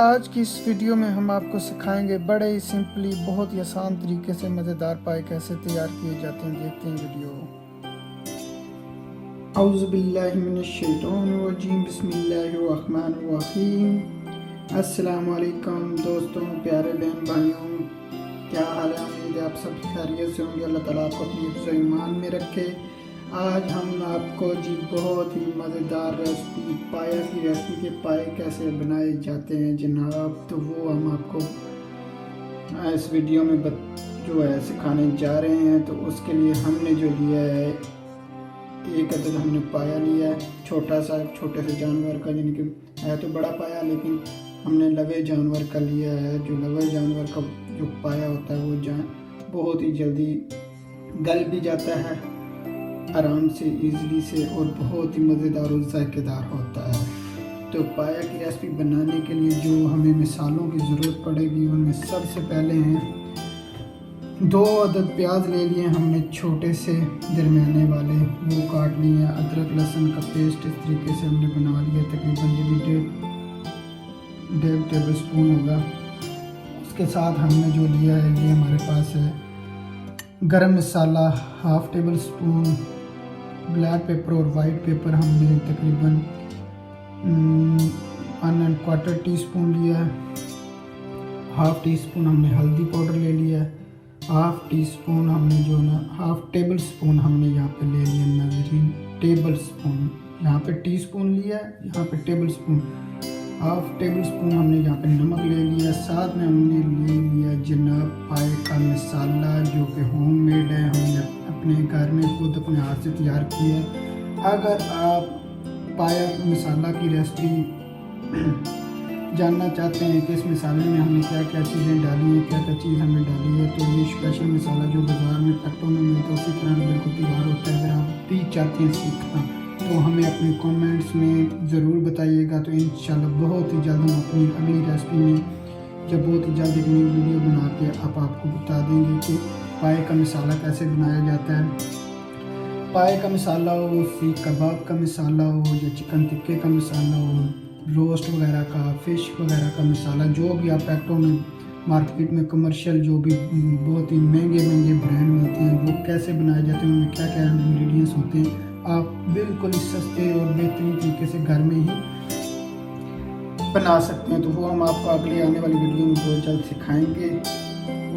आज की इस वीडियो में हम आपको सिखाएंगे बड़े ही सिंपली बहुत ही आसान तरीके से मज़ेदार पाए कैसे तैयार किए जाते हैं। देखते हैं वीडियो। औज़ु बिल्लाहि मिनश शैतानिर रजीम, बिस्मिल्लाहिर रहमानिर रहीम। अस्सलामु अलैकुम दोस्तों, प्यारे बहन भाइयों, क्या हाल है? उम्मीद है आप सब खैरियत से होंगे। अल्लाह ताला आपको अपनी हिफ्ज़ ईमान में रखे। आज हम आपको जी बहुत ही मज़ेदार रेसिपी, पाया की रेसिपी के पाए कैसे बनाए जाते हैं जनाब, तो वो हम आपको इस वीडियो में जो है सिखाने जा रहे हैं। तो उसके लिए हमने जो लिया है, एक अदद हमने पाया लिया है, छोटे से जानवर का, यानी कि है तो बड़ा पाया लेकिन हमने लवे जानवर का लिया है। जो लवे जानवर का जो पाया होता है वो बहुत ही जल्दी गल भी जाता है आराम से, इजीली से, और बहुत ही मज़ेदार और जायकेदार होता है। तो पाया की रेसिपी बनाने के लिए जो हमें मिसालों की ज़रूरत पड़ेगी, उनमें सबसे पहले हैं 2 अदद प्याज ले लिए हमने, छोटे से दरमियाने वाले, वो काट लिए हैं। अदरक लहसुन का पेस्ट इस तरीके से हमने बना लिया, तकरीबन ये भी 1.5 टेबल स्पून होगा। उसके साथ हमने जो लिया है, ये हमारे पास है गरम मसाला 1/2 टेबल स्पून, ब्लैक पेपर और वाइट पेपर हमने तकरीबन 1¼ टीस्पून लिया है। 1/2 टीस्पून हमने हल्दी पाउडर ले लिया है। 1/2 टीस्पून हमने जो ना 1/2 टेबल स्पून हमने यहाँ पे ले लिया, नाज़रीन टेबल स्पून, यहाँ पे टीस्पून लिया है, यहाँ पे टेबल स्पून। 1/2 टेबल स्पून हमने यहाँ पे नमक ले लिया। साथ में हमने ले लिया जनाब पाए का मसाला, जो कि होममेड है, हमने अपने घर में खुद अपने हाथ से तैयार किया है। अगर आप पाया मसाला की रेसिपी जानना चाहते हैं कि इस मसाले में हमने क्या क्या चीज़ें डाली हैं, क्या क्या चीज़ हमने डाली है, तो ये स्पेशल मसाला जो बाज़ार में पैकेटों में मिलता है उसी तरह बिल्कुल तैयार होता है। अगर आप भी चाहते हैं सीखना तो हमें अपने कमेंट्स में ज़रूर बताइएगा। तो इंशाल्लाह बहुत ही जल्द हम अपनी अगली रेसिपी में जब बहुत ही जल्द एक नई वीडियो बना के आपको बता देंगे कि पाए का मसाला कैसे बनाया जाता है। पाए का मसाला हो, सीख कबाब का मसाला हो, या चिकन टिक्के का मसाला हो, रोस्ट वगैरह का, फ़िश वगैरह का मसाला, जो भी आप पैकेटों में मार्केट में कमर्शियल जो भी बहुत ही महंगे ब्रांड मिलते हैं, वो कैसे बनाए जाते हैं, उनमें क्या क्या इंग्रेडिएंट्स होते हैं, आप बिल्कुल सस्ते और बेहतरीन तरीके से घर में ही बना सकते हैं। तो वो हम आपको अगली आने वाली वीडियो में बहुत जल्द सिखाएंगे।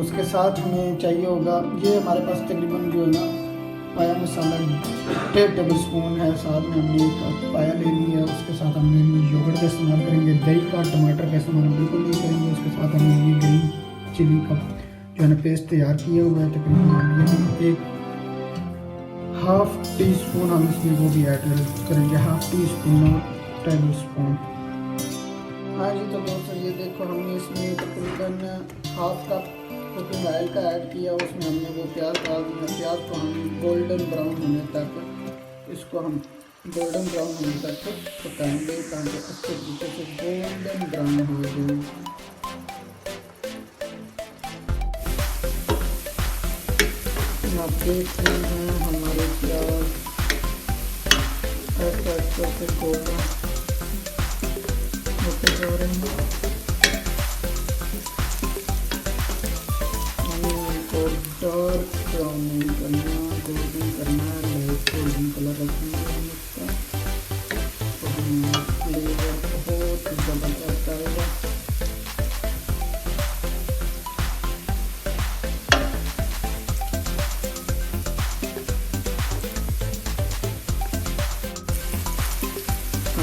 उसके साथ हमें चाहिए होगा, ये हमारे पास तकरीबन जो है ना पाया मसाला 1.5 टेबल स्पून है। साथ में हमने एक पाया ले लिया है। उसके साथ हमने योगर्ट का इस्तेमाल करेंगे, दही का, टमाटर का इस्तेमाल बिल्कुल नहीं करेंगे। उसके साथ हमने ये ग्रीन चिली का जो है ना पेस्ट तैयार किया हुआ है, तकरीबन एक 1/2 टीस्पून हम इसमें वो भी ऐड करेंगे, 1/2 टीस्पून टेबल स्पून। हाँ जी, तो दोस्तों ये देखो हमने इसमें तकरीबन 1/2 कप कुकिंग ऑयल का ऐड किया। उसमें हमने वो प्याज डाल दिया। प्याज को हम गोल्डन ब्राउन होने तक, इसको हम गोल्डन ब्राउन होने तक पकाएंगे, ताकि अच्छे तरीके से गोल्डन ब्राउन हो जाए। आप देख रहे हैं हमारे प्याज करके गोल्डन होते जा रहे हैं। डार्क ब्राउन नहीं करना, गोल्डन करना है, लाइट गोल्डन कलर रखेंगे हम इसका, तो हमें फ्लेवर बहुत ही ज़बरदस्त आएगा।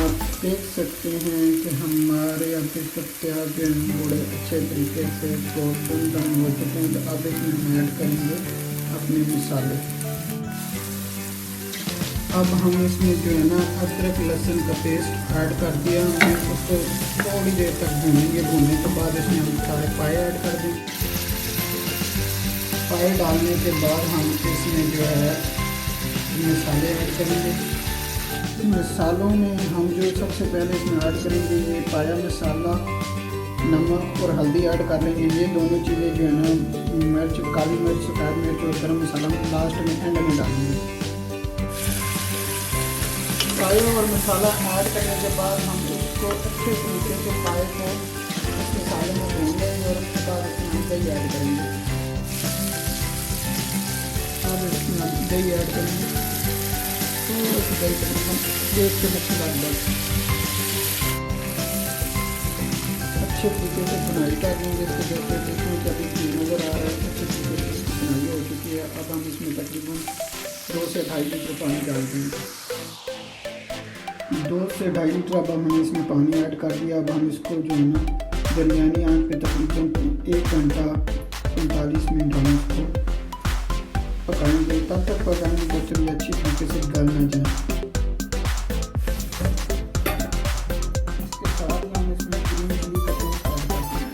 आप देख सकते हैं कि हमारे यहाँ पे सब प्याज बड़े अच्छे तरीके से गोल्डन ब्राउन हो चुके हैं। तो अब इसमें हम ऐड करेंगे अपने मसाले। अब हम इसमें जो है ना अदरक लहसुन का पेस्ट ऐड कर दिया हमने। उसको थोड़ी देर तक भूनेंगे। भूनने के बाद इसमें हम सारे पाए ऐड कर दें। पाए डालने के बाद हम इसमें जो है मसाले ऐड करेंगे। मसालों में हम जो सबसे पहले इसमें ऐड करेंगे, ये पाया मसाला, नमक और हल्दी ऐड कर लेंगे। ये दोनों चीज़ें जो है ना मिर्च, काली मिर्च, सफ़ेद मिर्च और गरम मसाला लास्ट में एंड में डालेंगे। पाया और मसाला ऐड करने के बाद हम इसको अच्छे तरीके से पाए को मसाले में भून लेंगे और उसके बाद इसमें दही ऐड करेंगे। अब इसमें हम दही ऐड करेंगे, तो दही तकरीबन 1 चम्मच लगभग अच्छे तरीके से बुनाई कर लेंगे। इसको जैसे देखो कि अभी नज़र आ रहा है अच्छे तरीके से बुनाई हो चुकी है। अब हम इसमें तकरीबन 2 से 2.5 लीटर पानी डाल देंगे। 2 से 2.5 लीटर अब हमने इसमें पानी ऐड कर दिया। अब हम इसको जो है ना दरमियानी आंच पे तकरीबन 1 घंटा 45 मिनट हम इसको पकाएंगे। तब तक पकाएंगे जब तक ये अच्छी तरीके से गल ना जाए। इसके साथ हम इसमें ग्रीन चिली का पेस्ट ऐड करते हैं।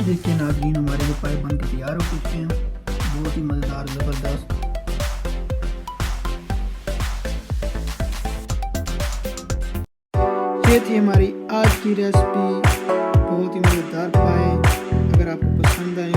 देखिए नाज़रीन, हमारे जो पाए बन के तैयार हो चुके हैं, बहुत ही मज़ेदार ज़बरदस्त। ये थी हमारी आज की रेसिपी, बहुत ही मज़ेदार पाए। अगर आपको पसंद आए